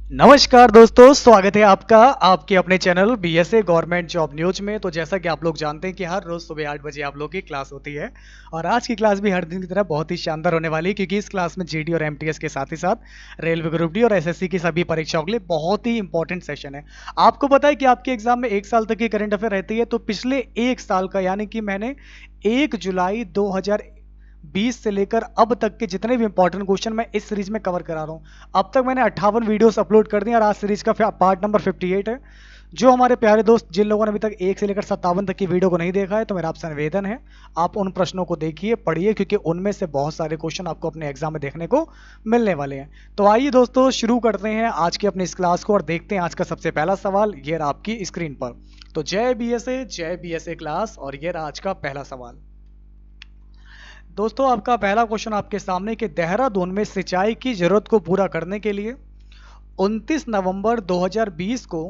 नमस्कार दोस्तों, स्वागत है आपका आपके अपने channel BSA government job news में। तो जैसा कि आप लोग जानते हैं कि हर रोज सुबह 8 बजे आप लोग की क्लास होती है और आज की क्लास भी हर दिन की तरह बहुत ही शानदार होने वाली है, क्योंकि इस क्लास में जीडी और एमटीएस के साथ ही साथ रेलवे ग्रुप डी और एसएससी की सभी परीक्षाओं के लिए बहुत ही इंपॉर्टेंट सेशन है। आपको पता है कि आपके एग्जाम में 1 साल तक की करंट अफेयर रहती है, तो पिछले 1 साल का यानी कि मैंने 1 जुलाई 2020 से लेकर अब तक के जितने भी इंपॉर्टेंट क्वेश्चन मैं इस सीरीज में कवर करा रहा हूँ। अब तक मैंने 58 वीडियोस अपलोड कर दी और आज सीरीज का पार्ट नंबर 58 है। जो हमारे प्यारे दोस्त जिन लोगों ने अभी तक 1 से लेकर 57 तक की वीडियो को नहीं देखा है, तो मेरा आपसे निवेदन है आप उन प्रश्नों को देखिए, पढ़िए, क्योंकि उनमें से बहुत सारे क्वेश्चन आपको अपने एग्जाम में देखने को मिलने वाले हैं। तो आइए दोस्तों, शुरू करते हैं आज की अपनी इस क्लास को और देखते हैं आज का सबसे पहला सवाल। ये रहा आपकी स्क्रीन पर। तो जय बीएसए क्लास, और ये रहा आज का पहला सवाल। दोस्तों, आपका पहला क्वेश्चन आपके सामने कि देहरादून में सिंचाई की जरूरत को पूरा करने के लिए 29 नवंबर 2020 को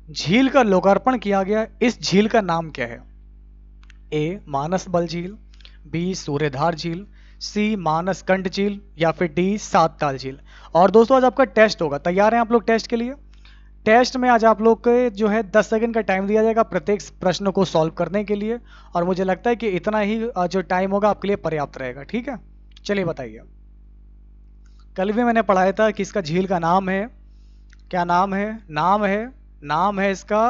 झील का लोकार्पण किया गया। इस झील का नाम क्या है? ए मानस बल झील, बी सूर्यधार झील, सी मानस कंठ झील, या फिर डी सात ताल झील। और दोस्तों, आज आपका टेस्ट होगा, तैयार हैं आप लोग टेस्ट के लिए? टेस्ट में आज आप लोग के जो है 10 सेकंड का टाइम दिया जाएगा प्रत्येक प्रश्न को सॉल्व करने के लिए, और मुझे लगता है कि इतना ही जो टाइम होगा आपके लिए पर्याप्त रहेगा। ठीक है, चलिए बताइए। कल भी मैंने पढ़ाया था कि इसका झील का नाम है, क्या नाम है? नाम है इसका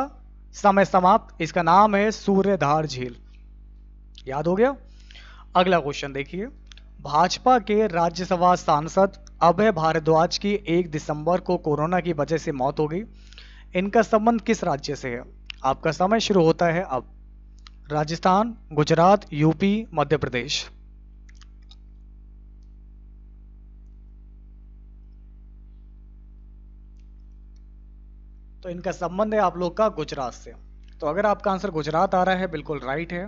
समय समाप्त। इसका नाम है सूर्यधार झील। याद हो गया? अगला क्वेश्चन देखिए। भाजपा के राज्यसभा सांसद अभय भारद्वाज की 1 दिसंबर को कोरोना की वजह से मौत हो गई। इनका संबंध किस राज्य से है? आपका समय शुरू होता है अब। राजस्थान, गुजरात, यूपी, मध्य प्रदेश। तो इनका संबंध है आप लोग का गुजरात से। तो अगर आपका आंसर गुजरात आ रहा है, बिल्कुल राइट है।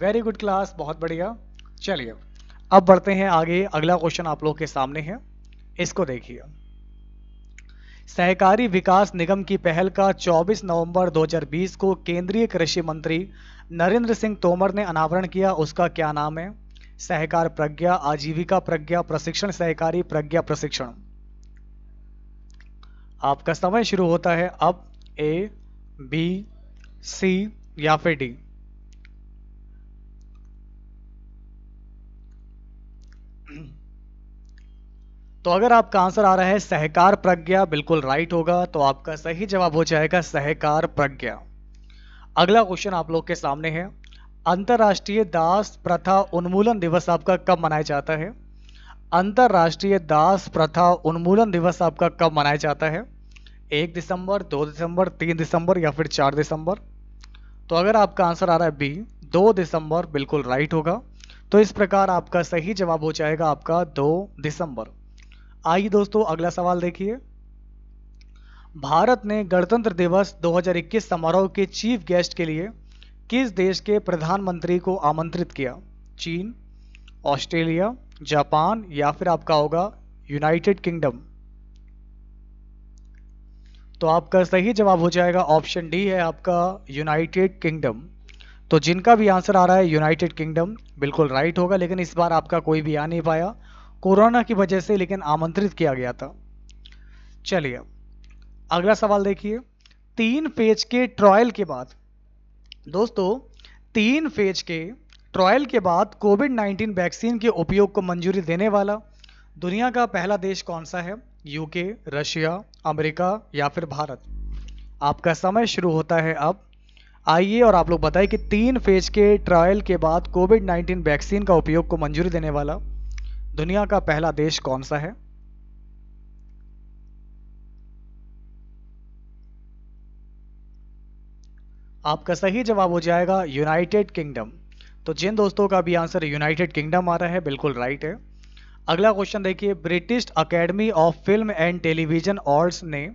वेरी गुड क्लास, बहुत बढ़िया। चलिए अब बढ़ते हैं आगे। अगला क्वेश्चन आप लोग के सामने है, इसको देखिए। सहकारी विकास निगम की पहल का 24 नवंबर 2020 को केंद्रीय कृषि मंत्री नरेंद्र सिंह तोमर ने अनावरण किया। उसका क्या नाम है? सहकार प्रज्ञा, आजीविका प्रज्ञा, प्रशिक्षण सहकारी प्रज्ञा प्रशिक्षण। आपका समय शुरू होता है अब। ए, बी, सी, या फिर डी। तो अगर आपका आंसर आ रहा है सहकार प्रज्ञा, बिल्कुल राइट होगा। तो आपका सही जवाब हो जाएगा सहकार प्रज्ञा। अगला क्वेश्चन आप लोग के सामने है। अंतर्राष्ट्रीय दास प्रथा उन्मूलन दिवस आपका कब मनाया जाता है? अंतर्राष्ट्रीय दास प्रथा उन्मूलन दिवस आपका कब मनाया जाता है? 1 दिसंबर, 2 दिसंबर, 3 दिसंबर, या फिर 4 दिसंबर। तो अगर आपका आंसर आ रहा है बी, 2 दिसंबर, बिल्कुल राइट होगा। तो इस प्रकार आपका सही जवाब हो जाएगा आपका 2 दिसंबर। आइए दोस्तों, अगला सवाल देखिए। भारत ने गणतंत्र दिवस 2021 समारोह के चीफ गेस्ट के लिए किस देश के प्रधानमंत्री को आमंत्रित किया? चीन, ऑस्ट्रेलिया, जापान, या फिर आपका होगा यूनाइटेड किंगडम। तो आपका सही जवाब हो जाएगा ऑप्शन डी है आपका यूनाइटेड किंगडम। तो जिनका भी आंसर आ रहा है यूनाइटेड किंगडम, बिल्कुल राइट होगा। लेकिन इस बार आपका कोई भी आ नहीं पाया कोरोना की वजह से, लेकिन आमंत्रित किया गया था। चलिए अगला सवाल देखिए। 3 फेज के ट्रायल के बाद दोस्तों, 3 फेज के ट्रायल के बाद कोविड-19 वैक्सीन के उपयोग को मंजूरी देने वाला दुनिया का पहला देश कौन सा है? यूके, रशिया, अमेरिका, या फिर भारत। आपका समय शुरू होता है अब। आइए और आप लोग बताइए कि 3 फेज के ट्रायल के बाद कोविड-19 वैक्सीन का उपयोग को मंजूरी देने वाला दुनिया का पहला देश कौन सा है? आपका सही जवाब हो जाएगा यूनाइटेड किंगडम। तो जिन दोस्तों का भी आंसर यूनाइटेड किंगडम आ रहा है, बिल्कुल राइट है। अगला क्वेश्चन देखिए। British Academy of Film and Television Awards ने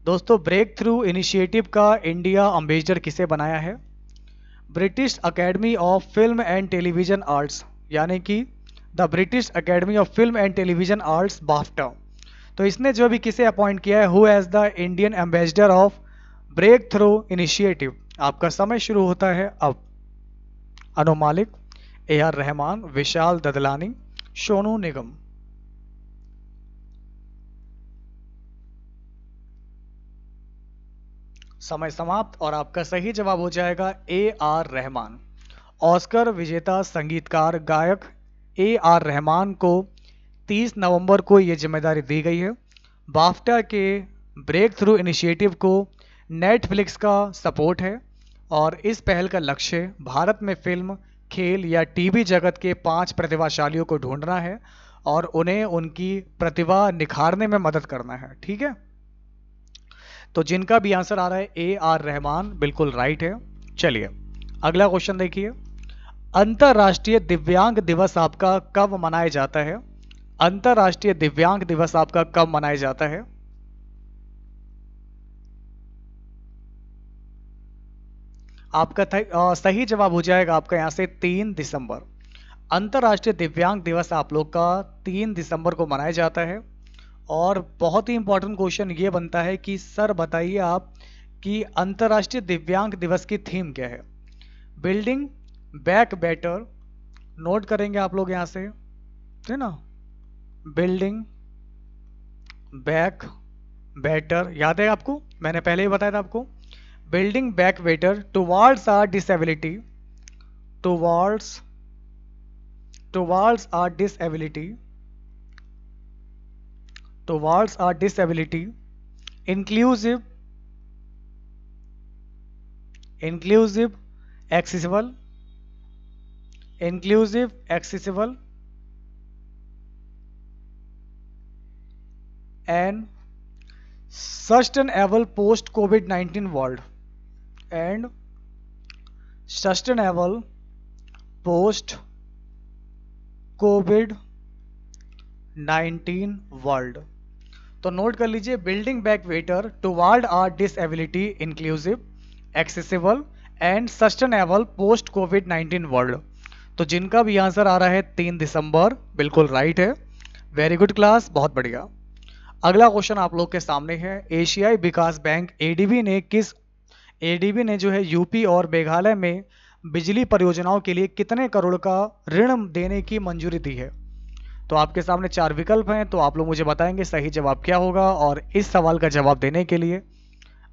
दोस्तों ब्रेक थ्रू इनिशिएटिव का इंडिया एम्बेसडर किसे बनाया है? British Academy of Film and Television Arts, यानी कि the British Academy of Film and Television Arts, BAFTA. तो इसने जो भी किसे अपॉइंट किया है, who as the Indian ambassador of breakthrough initiative. आपका समय शुरू होता है अब। अनु मालिक, ए आर रहमान, विशाल ददलानी, सोनू निगम। समय समाप्त और आपका सही जवाब हो जाएगा ए आर रहमान। ऑस्कर विजेता संगीतकार गायक ए आर रहमान को 30 नवंबर को ये जिम्मेदारी दी गई है। बाफ्टा के ब्रेक थ्रू इनिशिएटिव को नेटफ्लिक्स का सपोर्ट है और इस पहल का लक्ष्य भारत में फिल्म, खेल या टीवी जगत के 5 प्रतिभाशालियों को ढूंढना है और उन्हें उनकी प्रतिभा निखारने में मदद करना है। ठीक है, तो जिनका भी आंसर आ रहा है ए आर रहमान, बिल्कुल राइट है। चलिए अगला क्वेश्चन देखिए। अंतर्राष्ट्रीय दिव्यांग दिवस आपका कब मनाया जाता है? अंतर्राष्ट्रीय दिव्यांग दिवस आपका कब मनाया जाता है? आपका सही जवाब हो जाएगा आपका यहां से 3 दिसंबर। अंतर्राष्ट्रीय दिव्यांग दिवस आप लोग का 3 दिसंबर को मनाया जाता है। और बहुत ही इंपॉर्टेंट क्वेश्चन ये बनता है कि सर बताइए आप कि अंतर्राष्ट्रीय दिव्यांग दिवस की थीम क्या है? बिल्डिंग बैक बेटर, नोट करेंगे आप लोग यहां से, है ना। बिल्डिंग बैक बेटर याद है आपको, मैंने पहले ही बताया था आपको। Building back better towards are disability, towards towards are disability, towards are disability, inclusive, inclusive accessible, inclusive accessible and sustainable post covid world, and sustainable post covid world. तो note कर लीजिए, building back better toward are disability, inclusive, accessible and sustainable post covid world. तो जिनका भी answer आ रहा है 3 दिसंबर, बिल्कुल right है। वेरी गुड क्लास, बहुत बढ़िया। अगला क्वेश्चन आप लोग के सामने है। एशियाई विकास बैंक एडीबी ने जो है यूपी और मेघालय में बिजली परियोजनाओं के लिए कितने करोड़ का ऋण देने की मंजूरी दी है? तो आपके सामने 4 विकल्प हैं, तो आप लोग मुझे बताएंगे सही जवाब क्या होगा। और इस सवाल का जवाब देने के लिए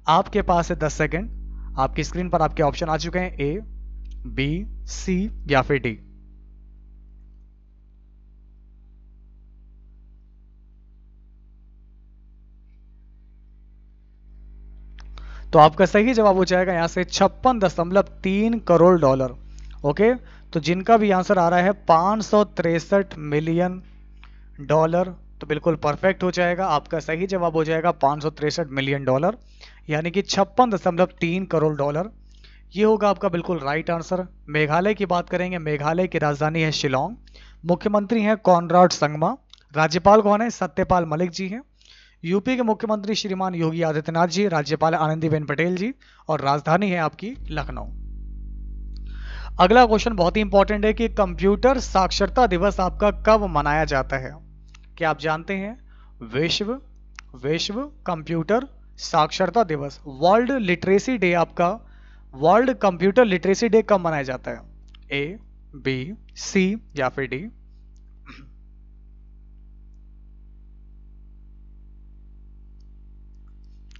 आपके पास है 10 सेकंड। आपकी स्क्रीन पर आपके ऑप्शन आ चुके हैं, ए, बी, सी या फिर डी। तो आपका सही जवाब हो जाएगा यहां से 56.3 करोड़ डॉलर। ओके, तो जिनका भी आंसर आ रहा है 563 मिलियन डॉलर, तो बिल्कुल परफेक्ट हो जाएगा। आपका सही जवाब हो जाएगा 563 मिलियन डॉलर, यानी कि 56.3 करोड़ डॉलर। ये होगा आपका बिल्कुल राइट आंसर। मेघालय की बात करेंगे, मेघालय की राजधानी है शिलोंग। मुख्यमंत्री हैं कॉनराड संगमा। राज्यपाल कौन है? सत्यपाल मलिक जी हैं। यूपी के मुख्यमंत्री श्रीमान योगी आदित्यनाथ जी, राज्यपाल आनंदीबेन पटेल जी, और राजधानी है आपकी लखनऊ। अगला क्वेश्चन बहुत ही इंपॉर्टेंट है कि कंप्यूटर साक्षरता दिवस आपका कब मनाया जाता है? क्या आप जानते हैं? विश्व विश्व कंप्यूटर साक्षरता दिवस, वर्ल्ड लिटरेसी डे आपका, वर्ल्ड कंप्यूटर लिटरेसी डे कब मनाया जाता है? ए, बी, सी या फिर डी।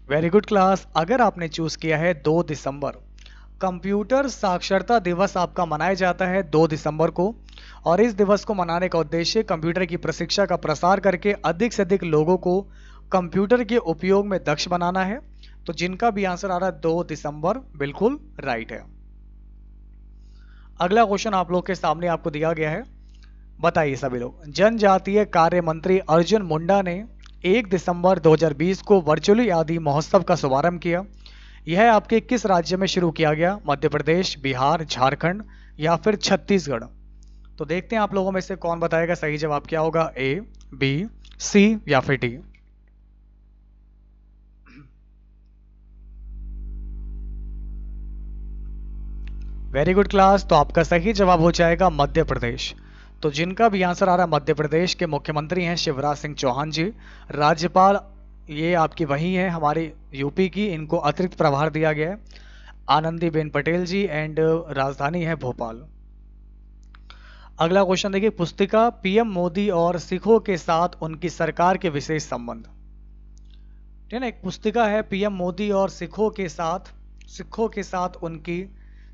वेरी गुड क्लास, अगर आपने चूज किया है 2 दिसंबर, कंप्यूटर साक्षरता दिवस आपका मनाया जाता है 2 दिसंबर को। और इस दिवस को मनाने का उद्देश्य कंप्यूटर की प्रशिक्षा का प्रसार करके अधिक से अधिक लोगों को कंप्यूटर के उपयोग में दक्ष बनाना है। तो जिनका भी आंसर आ रहा है 2 दिसंबर, बिल्कुल राइट है। अगला क्वेश्चन आप लोग के सामने आपको दिया गया है, बताइए सभी लोग। जनजातीय कार्य मंत्री अर्जुन मुंडा ने 1 दिसंबर 2020 को वर्चुअली आदि महोत्सव का शुभारंभ किया। यह आपके किस राज्य में शुरू किया गया? मध्य प्रदेश, बिहार, झारखंड या फिर छत्तीसगढ़। तो देखते हैं आप लोगों में से कौन बताएगा सही जवाब क्या होगा, ए, बी, सी या फिर डी। वेरी गुड क्लास, तो आपका सही जवाब हो जाएगा मध्य प्रदेश। तो जिनका भी आंसर आ रहा है मध्य प्रदेश के मुख्यमंत्री हैं शिवराज सिंह चौहान जी। राज्यपाल ये आपकी वही है हमारी यूपी की, इनको अतिरिक्त प्रभार दिया गया है, आनंदीबेन पटेल जी, एंड राजधानी है भोपाल। अगला क्वेश्चन देखिए, पुस्तिका पीएम मोदी और सिखों के साथ उनकी सरकार के विशेष संबंध। ठीक है ना। एक पुस्तिका है पीएम मोदी और सिखों के साथ उनकी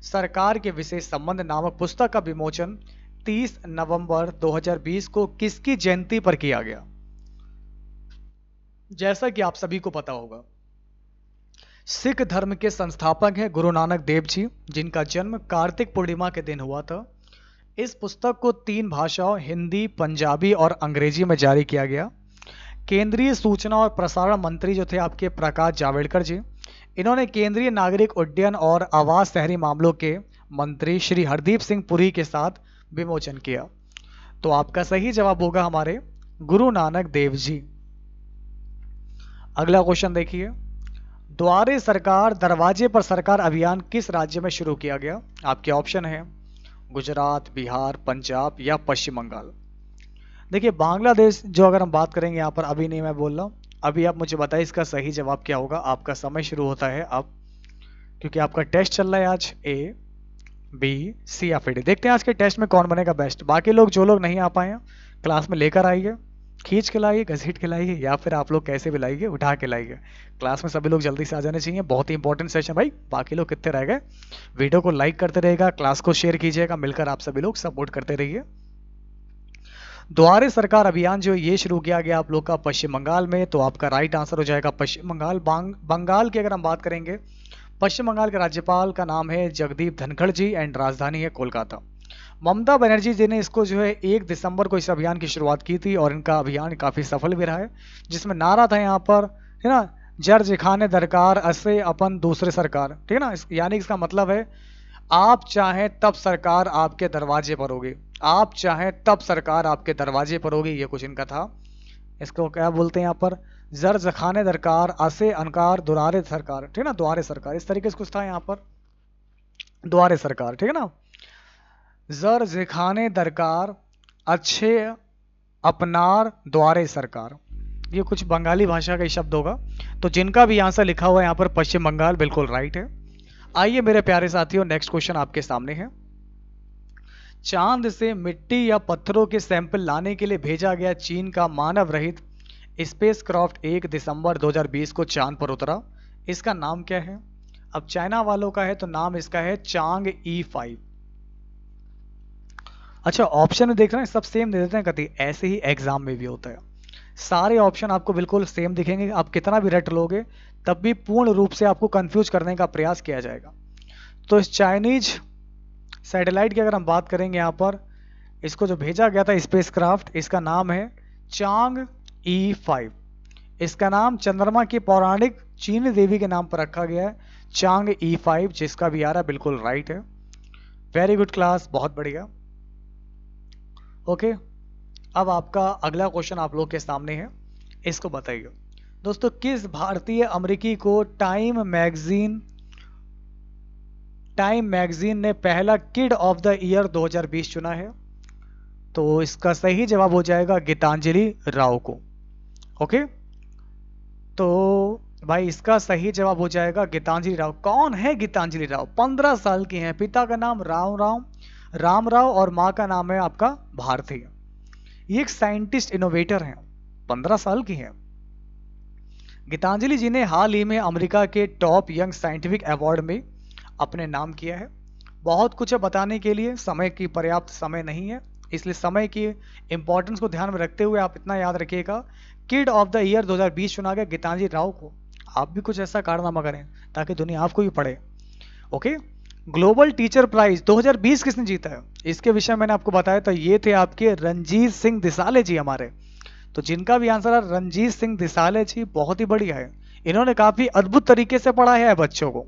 सरकार के विशेष संबंध नामक पुस्तक का विमोचन 30 नवंबर 2020 को किसकी जयंती पर किया गया? जैसा कि आप सभी को पता होगा, सिख धर्म के संस्थापक हैं गुरु नानक देव जी, जिनका जन्म कार्तिक पूर्णिमा के दिन हुआ था। इस पुस्तक को 3 भाषाओं हिंदी, पंजाबी और अंग्रेजी में जारी किया गया। केंद्रीय सूचना और प्रसारण मंत्री जो थे आपके प्रकाश जावड़ेकर जी, इन्होंने केंद्रीय नागरिक उड्डयन और आवास शहरी मामलों के मंत्री श्री हरदीप सिंह पुरी के साथ विमोचन किया। तो आपका सही जवाब होगा हमारे गुरु नानक देव जी। अगला क्वेश्चन देखिए, द्वारे सरकार दरवाजे पर सरकार अभियान किस राज्य में शुरू किया गया? आपके ऑप्शन है गुजरात, बिहार, पंजाब या पश्चिम बंगाल। देखिए बांग्लादेश जो अगर हम बात करेंगे यहाँ पर, अभी नहीं मैं बोल रहा हूँ, अभी आप मुझे बताइए इसका सही जवाब क्या होगा। आपका समय शुरू होता है अब, क्योंकि आपका टेस्ट चल रहा है आज। ए, बी, सी या फिर डी। देखते हैं आज के टेस्ट में कौन बनेगा बेस्ट। बाकी लोग जो लोग नहीं आ पाए हैं क्लास में लेकर आइए, खींच के लाइए, घसीट के लाइए, या फिर आप लोग कैसे भी लाइए, उठा के लाइए। क्लास में सभी लोग जल्दी से आ जाने चाहिए, बहुत ही इंपॉर्टेंट सेशन भाई। बाकी लोग कितने रह गए? वीडियो को लाइक करते रहेगा, क्लास को शेयर कीजिएगा, मिलकर आप सभी लोग सपोर्ट करते रहिए। द्वारे सरकार अभियान जो ये शुरू किया गया आप लोग का पश्चिम बंगाल में, तो आपका राइट आंसर हो जाएगा पश्चिम बंगाल। बंगाल की अगर हम बात करेंगे, पश्चिम बंगाल के राज्यपाल का नाम है जगदीप धनखड़ जी एंड राजधानी है कोलकाता। ममता बनर्जी जी ने इसको जो है 1 दिसंबर को इस अभियान की शुरुआत की थी और इनका अभियान काफी सफल भी रहा है, जिसमें नारा था यहाँ पर, है ना, जर जिखाने दरकार असे अपन दूसरे सरकार। ठीक है ना, यानी इसका मतलब है आप चाहें तब सरकार आपके दरवाजे पर होगी, आप चाहें तब सरकार आपके दरवाजे पर होगी, ये कुछ इनका था। इसको क्या बोलते हैं यहाँ पर, जर जखाने दरकार असे अनकार दुरारे सरकार। ठीक है ना, द्वारे सरकार, इस तरीके से कुछ था यहाँ पर, द्वारे सरकार। ठीक है ना, जर जिखाने दरकार अच्छे अपनार द्वारे सरकार, ये कुछ बंगाली भाषा का ही शब्द होगा। तो जिनका भी आंसर लिखा हुआ है यहाँ पर पश्चिम बंगाल, बिल्कुल राइट है। आइए मेरे प्यारे साथियों, नेक्स्ट क्वेश्चन आपके सामने है। चांद से मिट्टी या पत्थरों के सैंपल लाने के लिए भेजा गया चीन का मानव रहित स्पेसक्राफ्ट 1 दिसंबर 2020 को चांद पर उतरा, इसका नाम क्या है? अब चाइना वालों का है तो नाम इसका है चांग E5। अच्छा, ऑप्शन देख रहे हैं सब सेम दे देते हैं कति, ऐसे ही एग्जाम में भी होता है। सारे ऑप्शन आपको बिल्कुल सेम दिखेंगे, आप कितना भी रट लोगे तब भी पूर्ण रूप से आपको कंफ्यूज करने का प्रयास किया जाएगा। तो इस चाइनीज सैटेलाइट की अगर हम बात करेंगे यहाँ पर, इसको जो भेजा गया था स्पेसक्राफ्ट, इसका नाम है चांग E5। इसका नाम चंद्रमा की पौराणिक चीनी देवी के नाम पर रखा गया है, चांग E5, जिसका भी आ रहा बिल्कुल राइट है। वेरी गुड क्लास, बहुत बढ़िया। ओके, अब आपका अगला क्वेश्चन आप लोग के सामने है, इसको बताइए दोस्तों, किस भारतीय अमेरिकी को टाइम मैगजीन ने पहला किड ऑफ द ईयर 2020 चुना है? तो इसका सही जवाब हो जाएगा गीतांजलि राव को। ओके, तो भाई इसका सही जवाब हो जाएगा गीतांजलि राव। कौन है गीतांजलि राव? 15 साल की हैं, पिता का नाम राम राव और माँ का नाम है आपका भारती। ये एक साइंटिस्ट इनोवेटर हैं, 15 साल की हैं। गीतांजलि जी ने हाल ही में अमेरिका के टॉप यंग साइंटिफिक अवार्ड में अपने नाम किया है। बहुत कुछ है बताने के लिए, समय की पर्याप्त समय नहीं है, इसलिए समय की इंपॉर्टेंस को ध्यान में रखते हुए आप इतना याद रखिएगा, किड ऑफ द ईयर 2020 चुना गया गीतांजलि राव को। आप भी कुछ ऐसा कारनामा करें ताकि दुनिया आपको भी पढ़े। ओके, ग्लोबल टीचर प्राइज 2020 किसने जीता है, इसके विषय मैंने आपको बताया था, ये थे आपके रणजीत सिंह दिसाले जी हमारे। तो जिनका भी आंसर है रणजीत सिंह दिसाले जी, बहुत ही बढ़िया है, इन्होंने काफी अद्भुत तरीके से पढ़ाया है बच्चों को।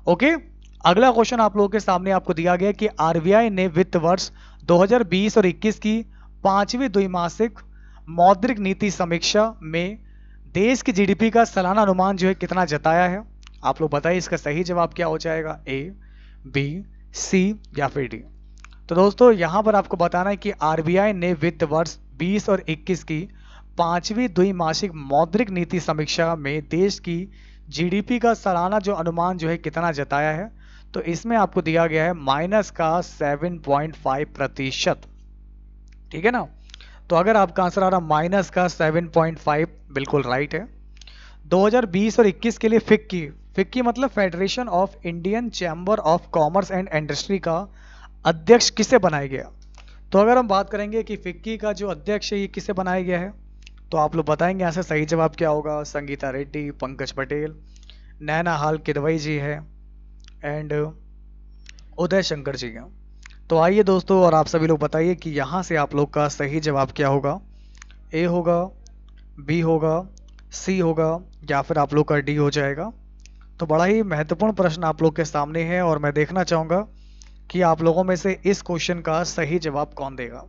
ओके, अगला क्वेश्चन आप लोगों के सामने आपको दिया गया कि आरबीआई ने वित्त वर्ष 2020 और 21 की 5वीं द्विमासिक मौद्रिक नीति समीक्षा में देश की जीडीपी का सालाना अनुमान जो है कितना जताया है? आप लोग बताइए इसका सही जवाब क्या हो जाएगा, ए, बी, सी या फिर डी। तो दोस्तों यहां पर आपको बताना है कि आरबीआई ने वित्त वर्ष 20 और 21 की 5वीं द्विमासिक मौद्रिक नीति समीक्षा में देश की जीडीपी का सालाना जो अनुमान जो है कितना जताया है? तो इसमें आपको दिया गया है -7.5%। ठीक है ना, तो अगर आपका आंसर आ रहा -7.5, बिल्कुल राइट है। 2020 और 21 के लिए फिक्की, फिक्की मतलब federation of Indian chamber of commerce and industry का अध्यक्ष किसे बनाया गया? तो अगर हम बात करेंगे कि फिक्की का जो अध्यक्ष है ये किसे बनाया गया है, तो आप लोग बताएंगे यहाँ से सही जवाब क्या होगा। संगीता रेड्डी, पंकज पटेल, नैना हाल किदवई जी है एंड उदय शंकर जी हैं। तो आइए दोस्तों, और आप सभी लोग बताइए कि यहाँ से आप लोग का सही जवाब क्या होगा। ए होगा, बी होगा, सी होगा, या फिर आप लोग का डी हो जाएगा। तो बड़ा ही महत्वपूर्ण प्रश्न आप लोग के सामने है और मैं देखना चाहूंगा कि आप लोगों में से इस क्वेश्चन का सही जवाब कौन देगा।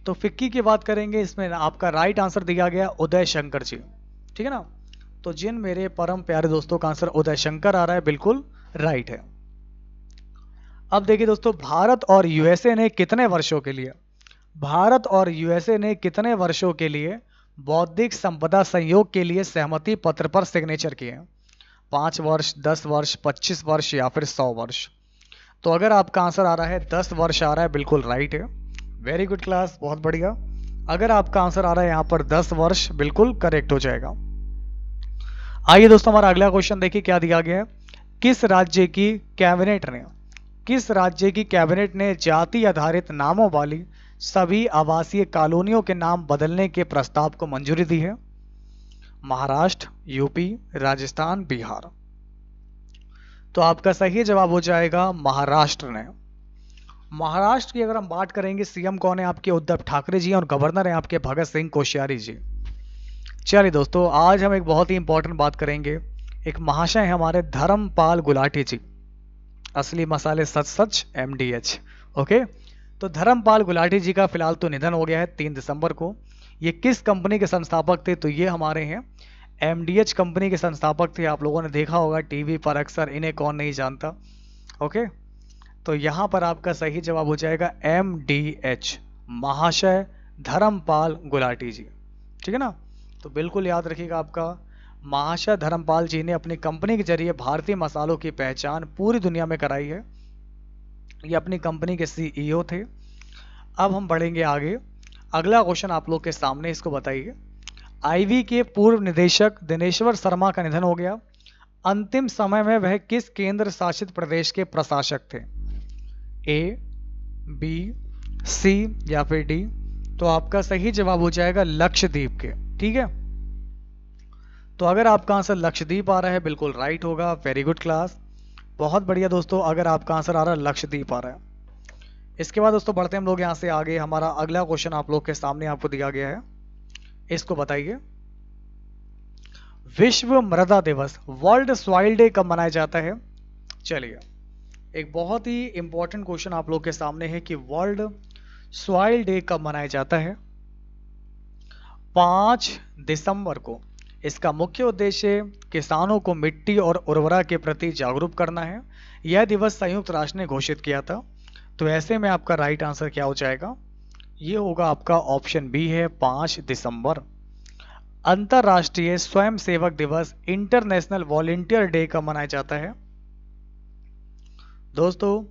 तो फिक्की की बात करेंगे, इसमें आपका राइट आंसर दिया गया उदय शंकर जी, ठीक है ना। तो जिन मेरे परम प्यारे दोस्तों का आंसर उदय शंकर आ रहा है, बिल्कुल राइट है। अब देखिए दोस्तों, भारत और यूएसए ने कितने वर्षों के लिए, भारत और यूएसए ने कितने वर्षों के लिए बौद्धिक संपदा सहयोग के लिए सहमति पत्र पर सिग्नेचर किए? 5 वर्ष, 10 वर्ष, 25 वर्ष या फिर 100 वर्ष? तो अगर आपका आंसर आ रहा है 10 वर्ष आ रहा है, बिल्कुल राइट है। वेरी गुड क्लास, बहुत बढ़िया। अगर आपका आंसर आ रहा है यहाँ पर 10 वर्ष, बिल्कुल करेक्ट हो जाएगा। आइए दोस्तों, हमारा अगला क्वेश्चन देखिए क्या दिया गया है। किस राज्य की कैबिनेट ने, किस राज्य की कैबिनेट ने जाति आधारित नामों वाली सभी आवासीय कॉलोनियों के नाम बदलने के प्रस्ताव को मंजूरी दी है? महाराष्ट्र, यूपी, राजस्थान, बिहार? तो आपका सही जवाब हो जाएगा महाराष्ट्र ने। महाराष्ट्र की अगर हम बात करेंगे, सीएम कौन है आपके? उद्धव ठाकरे जी, और गवर्नर है आपके भगत सिंह कोश्यारी जी। चलिए दोस्तों, आज हम एक बहुत ही इंपॉर्टेंट बात करेंगे। एक महाशय है हमारे धर्मपाल गुलाटी जी, असली मसाले सच सच MDH। ओके, तो धर्मपाल गुलाटी जी का फिलहाल तो निधन हो गया है 3 दिसंबर को। ये किस कंपनी के संस्थापक थे? तो ये हमारे हैं MDH कंपनी के संस्थापक थे। आप लोगों ने देखा होगा टीवी पर अक्सर, इन्हें कौन नहीं जानता। ओके, तो यहाँ पर आपका सही जवाब हो जाएगा MDH, महाशय धर्मपाल गुलाटी जी, ठीक है ना। तो बिल्कुल याद रखिएगा, आपका महाशय धर्मपाल जी ने अपनी कंपनी के जरिए भारतीय मसालों की पहचान पूरी दुनिया में कराई है। ये अपनी कंपनी के CEO थे। अब हम बढ़ेंगे आगे। अगला क्वेश्चन आप लोग के सामने, इसको बताइए। आईवी के पूर्व निदेशक दिनेश्वर शर्मा का निधन हो गया। अंतिम समय में वह किस केंद्र शासित प्रदेश के प्रशासक थे? A, B, C या फिर D? तो आपका सही जवाब हो जाएगा लक्षद्वीप के, ठीक है। तो अगर आपका आंसर लक्षद्वीप आ रहा है, बिल्कुल राइट होगा। वेरी गुड क्लास, बहुत बढ़िया दोस्तों। अगर आपका आंसर आ रहा है लक्षद्वीप आ रहा है। इसके बाद दोस्तों बढ़ते हैं हम लोग यहाँ से आगे। हमारा अगला क्वेश्चन आप लोग के सामने आपको दिया गया है, इसको बताइए। विश्व मृदा दिवस, वर्ल्ड सॉइल डे कब मनाया जाता है? चलिए, एक बहुत ही इंपॉर्टेंट क्वेश्चन आप लोग के सामने है कि वर्ल्ड सॉइल डे कब मनाया जाता है? 5 दिसंबर को। इसका मुख्य उद्देश्य किसानों को मिट्टी और उर्वरा के प्रति जागरूक करना है। यह दिवस संयुक्त राष्ट्र ने घोषित किया था। तो ऐसे में आपका राइट आंसर क्या हो जाएगा? ये होगा आपका ऑप्शन बी है, 5 दिसंबर। अंतरराष्ट्रीय स्वयंसेवक दिवस, इंटरनेशनल वॉलंटियर डे कब मनाया जाता है? दोस्तों,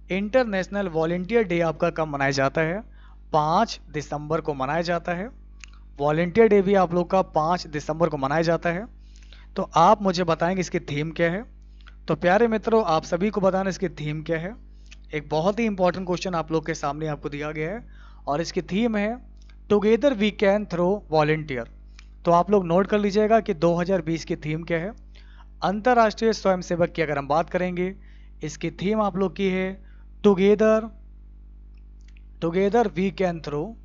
इंटरनेशनल वॉलंटियर डे आपका कब मनाया जाता है? 5 दिसंबर को मनाया जाता है। वॉलंटियर डे भी आप लोग का 5 दिसंबर को मनाया जाता है। तो आप मुझे बताएंगे इसकी थीम क्या है। तो प्यारे मित्रों, आप सभी को बताना इसकी थीम क्या है। एक बहुत ही इंपॉर्टेंट क्वेश्चन आप लोग के सामने आपको दिया गया है और इसकी थीम है together we can through volunteer. तो आप लोग नोट कर लीजिएगा कि 2020 की थीम क्या है। अंतरराष्ट्रीय स्वयंसेवक की अगर हम बात करेंगे, इसकी थीम आप लोग की है together we can through,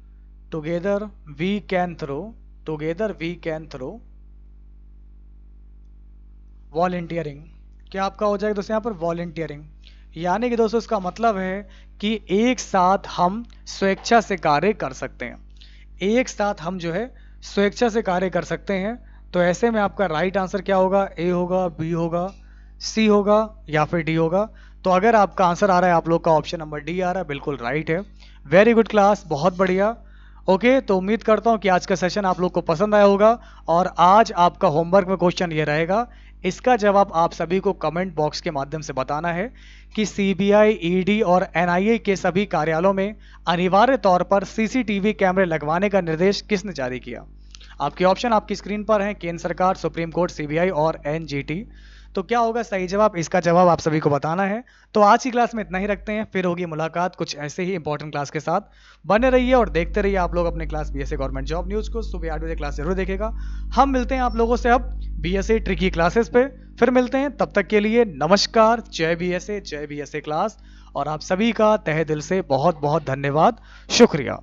together we can through, together we can through volunteering. क्या आपका हो जाएगा दोस्तों यहाँ पर? वॉलंटियरिंग। यानी कि दोस्तों इसका मतलब है कि एक साथ हम स्वेच्छा से कार्य कर सकते हैं। एक साथ हम जो है स्वेच्छा से कार्य कर सकते हैं। तो ऐसे में आपका राइट आंसर क्या होगा? ए होगा, बी होगा, सी होगा या फिर डी होगा? तो अगर आपका आंसर आ रहा है आप लोग का ऑप्शन नंबर डी आ रहा है, बिल्कुल राइट है। वेरी गुड क्लास, बहुत बढ़िया। ओके, तो उम्मीद करता हूं कि आज का सेशन आप लोग को पसंद आया होगा। और आज आपका होमवर्क में क्वेश्चन ये रहेगा, इसका जवाब आप सभी को कमेंट बॉक्स के माध्यम से बताना है कि सीबीआई, ईडी और एनआईए के सभी कार्यालयों में अनिवार्य तौर पर सीसीटीवी कैमरे लगवाने का निर्देश किसने जारी किया। आपके ऑप्शन आपकी स्क्रीन पर हैं, केंद्र सरकार, सुप्रीम कोर्ट, सीबीआई और एनजीटी। तो क्या होगा सही जवाब, इसका जवाब आप सभी को बताना है। तो आज की क्लास में इतना ही रखते हैं, फिर होगी मुलाकात कुछ ऐसे ही इंपॉर्टेंट क्लास के साथ। बने रहिए और देखते रहिए आप लोग अपने class BSA government job news को। सुबह 8 बजे क्लास जरूर देखेगा। हम मिलते हैं आप लोगों से अब बीएसए ट्रिकी क्लासेस पे, फिर मिलते हैं। तब तक के लिए नमस्कार, जय बीएसए क्लास। और आप सभी का तहे दिल से बहुत बहुत धन्यवाद, शुक्रिया।